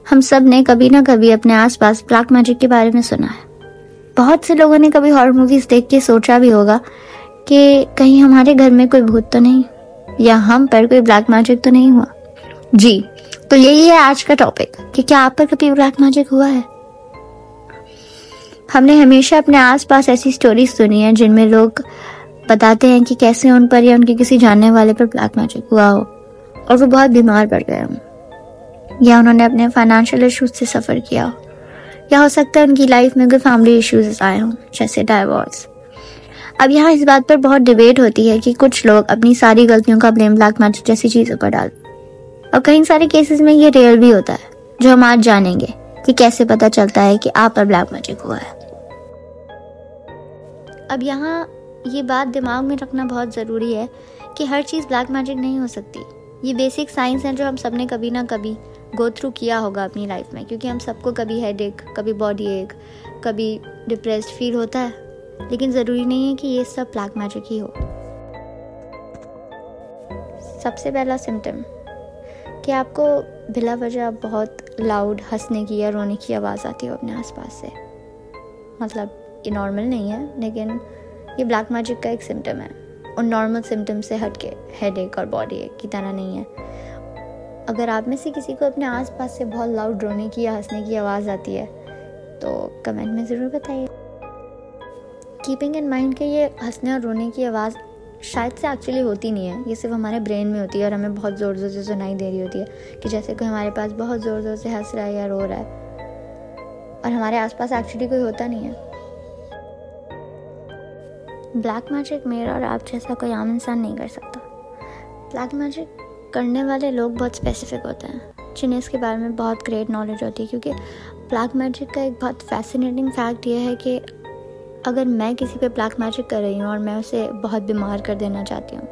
हम सब ने कभी ना कभी अपने आसपास ब्लैक मैजिक के बारे में सुना है। बहुत से लोगों ने कभी हॉरर मूवीज देख के सोचा भी होगा कि कहीं हमारे घर में कोई भूत तो नहीं, या हम पर कोई ब्लैक मैजिक तो नहीं हुआ। जी, तो यही है आज का टॉपिक कि क्या आप पर कभी ब्लैक मैजिक हुआ है। हमने हमेशा अपने आसपास ऐसी स्टोरीज सुनी है जिनमें लोग बताते हैं कि कैसे उन पर या उनके किसी जानने वाले पर ब्लैक मैजिक हुआ हो और वो बहुत बीमार पड़ गए हों, या उन्होंने अपने फाइनेंशियल इश्यूज से सफ़र किया हो, या हो सकता है उनकी लाइफ में कोई फैमिली इश्यूज आए हों जैसे डाइवोर्स। अब यहाँ इस बात पर बहुत डिबेट होती है कि कुछ लोग अपनी सारी गलतियों का ब्लेम ब्लैक मैजिक जैसी चीज़ों पर डालते हैं, और कई सारे केसेस में ये रियल भी होता है, जो हम आज जानेंगे कि कैसे पता चलता है कि आप पर ब्लैक मैजिक हुआ है। अब यहाँ ये बात दिमाग में रखना बहुत ज़रूरी है कि हर चीज़ ब्लैक मैजिक नहीं हो सकती। ये बेसिक साइंस है जो हम सब ने कभी ना कभी गो थ्रू किया होगा अपनी लाइफ में, क्योंकि हम सबको कभी हेडेक, कभी बॉडी एक, कभी डिप्रेस्ड फील होता है, लेकिन ज़रूरी नहीं है कि ये सब ब्लैक मैजिक ही हो। सबसे पहला सिम्टम कि आपको बिला वजह बहुत लाउड हंसने की या रोने की आवाज़ आती हो अपने आसपास से। मतलब ये नॉर्मल नहीं है, लेकिन ये ब्लैक मैजिक का एक सिम्टम है, उन नॉर्मल सिम्टम से हटके हेडेक और बॉडी एक की तरह नहीं है। अगर आप में से किसी को अपने आसपास से बहुत लाउड रोने की या हंसने की आवाज़ आती है तो कमेंट में ज़रूर बताइए। कीपिंग इन माइंड कि ये हंसने और रोने की आवाज़ शायद से एक्चुअली होती नहीं है, ये सिर्फ हमारे ब्रेन में होती है और हमें बहुत ज़ोर ज़ोर से सुनाई दे रही होती है कि जैसे कोई हमारे पास बहुत ज़ोर ज़ोर से हंस रहा है या रो रहा है, और हमारे आसपास एक्चुअली कोई होता नहीं है। ब्लैक मैजिक मेरा और आप जैसा कोई आम इंसान नहीं कर सकता। ब्लैक मैजिक करने वाले लोग बहुत स्पेसिफिक होते हैं, जिन्हें इसके बारे में बहुत ग्रेट नॉलेज होती है, क्योंकि ब्लैक मैजिक का एक बहुत फैसिनेटिंग फैक्ट ये है कि अगर मैं किसी पे ब्लैक मैजिक कर रही हूँ और मैं उसे बहुत बीमार कर देना चाहती हूँ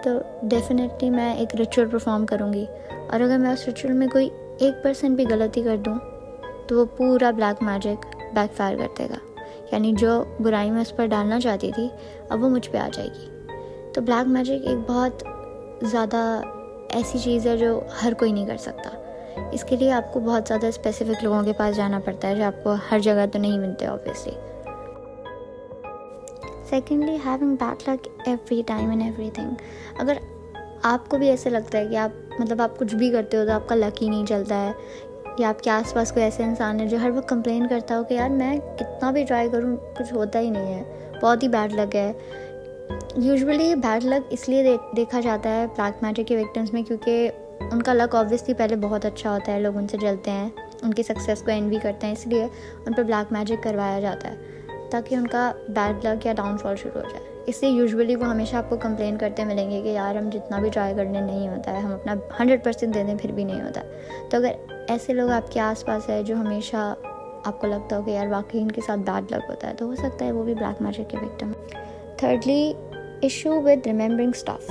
तो डेफिनेटली मैं एक रिचुअल परफॉर्म करूँगी, और अगर मैं उस रिचुअल में कोई 1% भी गलती कर दूँ तो वो पूरा ब्लैक मैजिक बैकफायर कर देगा, यानी जो बुराई मैं उस पर डालना चाहती थी अब वो मुझ पे आ जाएगी। तो ब्लैक मैजिक एक बहुत ज़्यादा ऐसी चीज़ है जो हर कोई नहीं कर सकता। इसके लिए आपको बहुत ज़्यादा स्पेसिफिक लोगों के पास जाना पड़ता है, जो आपको हर जगह तो नहीं मिलते obviously. Secondly, having bad luck every time in everything. अगर आपको भी ऐसे लगता है कि आप कुछ भी करते हो तो आपका लक ही नहीं चलता है, या आपके आसपास कोई ऐसे इंसान है जो हर वक्त कंप्लेन करता हो कि यार मैं कितना भी ट्राई करूँ कुछ होता ही नहीं है, बहुत ही बैड लक है। यूजुअली बैड लक इसलिए देखा जाता है ब्लैक मैजिक के विक्टिम्स में क्योंकि उनका लक ऑब्वियसली पहले बहुत अच्छा होता है, लोग उनसे जलते हैं, उनकी सक्सेस को एनवी करते हैं, इसलिए उन पर ब्लैक मैजिक करवाया जाता है ताकि उनका बैड लक या डाउनफॉल शुरू हो जाए। इसलिए यूजुअली वो हमेशा आपको कंप्लेन करते मिलेंगे कि यार हम जितना भी ट्राई करने नहीं होता है, हम अपना 100% दे दें फिर भी नहीं होता। तो अगर ऐसे लोग आपके आसपास है जो हमेशा आपको लगता हो कि यार वाकई इनके साथ बैड लक होता है, तो हो सकता है वो भी ब्लैक मैजिक के विक्टिम है। Thirdly, issue with remembering stuff.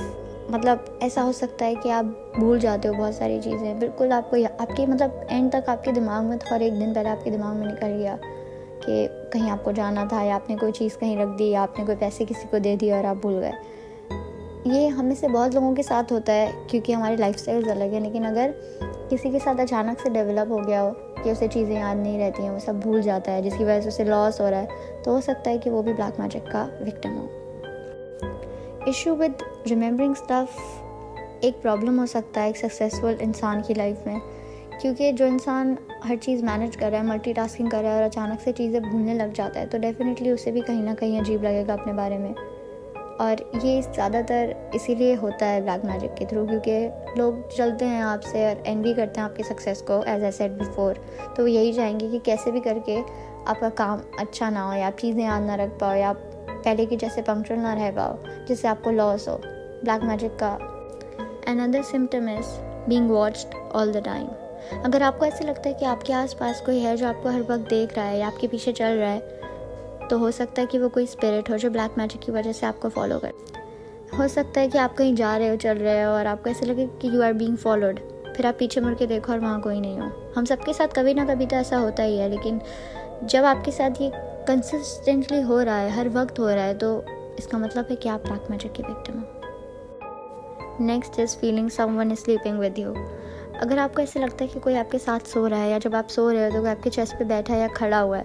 मतलब ऐसा हो सकता है कि आप भूल जाते हो बहुत सारी चीज़ें, बिल्कुल आपको आपके एंड तक आपके दिमाग में था और एक दिन पहले आपके दिमाग में निकल गया कि कहीं आपको जाना था, या आपने कोई चीज़ कहीं रख दी, या आपने कोई पैसे किसी को दे दिए और आप भूल गए। ये हमें से बहुत लोगों के साथ होता है क्योंकि हमारी लाइफस्टाइल्स अलग है, लेकिन अगर किसी के साथ अचानक से डेवलप हो गया हो कि उसे चीज़ें याद नहीं रहती हैं, वो सब भूल जाता है, जिसकी वजह से उसे लॉस हो रहा है, तो हो सकता है कि वो भी ब्लैक मैजिक का विक्टिम हो। इशू विद रिमेंबरिंग स्टफ एक प्रॉब्लम हो सकता है एक सक्सेसफुल इंसान की लाइफ में, क्योंकि जो इंसान हर चीज़ मैनेज कर रहा है, मल्टीटास्किंग कर रहा है और अचानक से चीज़ें भूलने लग जाता है, तो डेफिनेटली उसे भी कहीं ना कहीं अजीब लगेगा अपने बारे में। और ये ज़्यादातर इसीलिए होता है ब्लैक मैजिक के थ्रू, क्योंकि लोग चलते हैं आपसे और एनवी करते हैं आपके सक्सेस को, एज आई सेड बिफोर। तो वो यही चाहेंगे कि कैसे भी करके आपका काम अच्छा ना हो, या आप चीज़ें याद ना रख पाओ, या आप पहले की जैसे पंक्चुअल ना रह पाओ, जिससे आपको लॉस हो। ब्लैक मैजिक का another symptom is being watched all the time. अगर आपको ऐसे लगता है कि आपके आसपास कोई है जो आपको हर वक्त देख रहा है या आपके पीछे चल रहा है, तो हो सकता है कि वो कोई स्पिरिट हो जो ब्लैक मैजिक की वजह से आपको फॉलो करे। हो सकता है कि आप कहीं जा रहे हो, चल रहे हो, और आपको ऐसे लगे कि यू आर बीइंग फॉलोड, फिर आप पीछे मुड़ के देखो और वहाँ कोई नहीं हो। हम सबके साथ कभी ना कभी तो ऐसा होता ही है, लेकिन जब आपके साथ ये कंसिस्टेंटली हो रहा है, हर वक्त हो रहा है, तो इसका मतलब है कि आप ब्लैक मैजिक के विक्टिम हो। Next is feeling someone is sleeping with you. अगर आपको ऐसे लगता है कि कोई आपके साथ सो रहा है या जब आप सो रहे हो तो कोई आपके चेस्ट पे बैठा है या खड़ा हुआ है,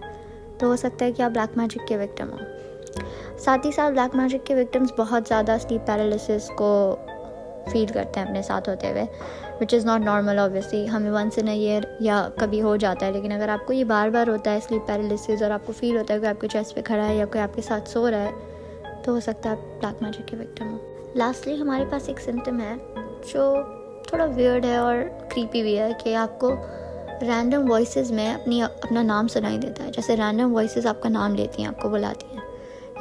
तो हो सकता है कि आप ब्लैक मैजिक के विक्टिम हो। साथ ही साथ ब्लैक मैजिक के विक्टिम्स बहुत ज़्यादा स्लीप पैरालिसिस को फील करते हैं अपने साथ होते हुए, which is not normal obviously. हमें वंस इन अ ईयर या कभी हो जाता है, लेकिन अगर आपको ये बार बार होता है स्लीप पैरालिसिस और आपको फील होता है कि आपके चेस्ट पे खड़ा है या कोई आपके साथ सो रहा है, तो हो सकता है आप ब्लैक मैजिक के विक्टिम हो। लास्टली हमारे पास एक सिम्टम है जो थोड़ा वियर्ड है और क्रीपी भी है, कि आपको रैंडम वॉइसेस में अपना नाम सुनाई देता है। जैसे रैंडम वॉइसेस आपका नाम लेती हैं, आपको बुलाती हैं।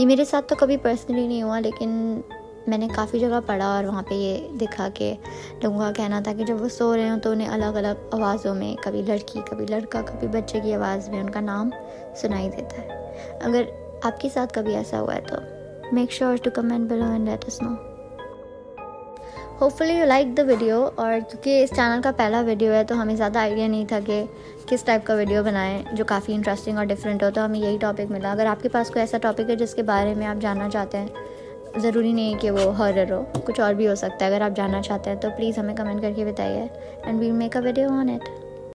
ये मेरे साथ तो कभी पर्सनली नहीं हुआ, लेकिन मैंने काफ़ी जगह पढ़ा और वहाँ पे ये दिखा कि लोगों का कहना था कि जब वो सो रहे हों तो उन्हें अलग अलग आवाज़ों में, कभी लड़की, कभी लड़का, कभी बच्चे की आवाज़ में उनका नाम सुनाई देता है। अगर आपके साथ कभी ऐसा हुआ है तो make sure to comment below and let us know. Hopefully you like the video. और क्योंकि इस चैनल का पहला वीडियो है तो हमें ज़्यादा आइडिया नहीं था कि किस टाइप का वीडियो बनाएं जो काफ़ी इंटरेस्टिंग और डिफरेंट हो, तो हमें यही टॉपिक मिला। अगर आपके पास कोई ऐसा टॉपिक है जिसके बारे में आप जानना चाहते हैं, ज़रूरी नहीं है कि वो हॉरर हो, कुछ और भी हो सकता है, अगर आप जानना चाहते हैं तो प्लीज़ हमें कमेंट करके बताइए and we'll make a video on it.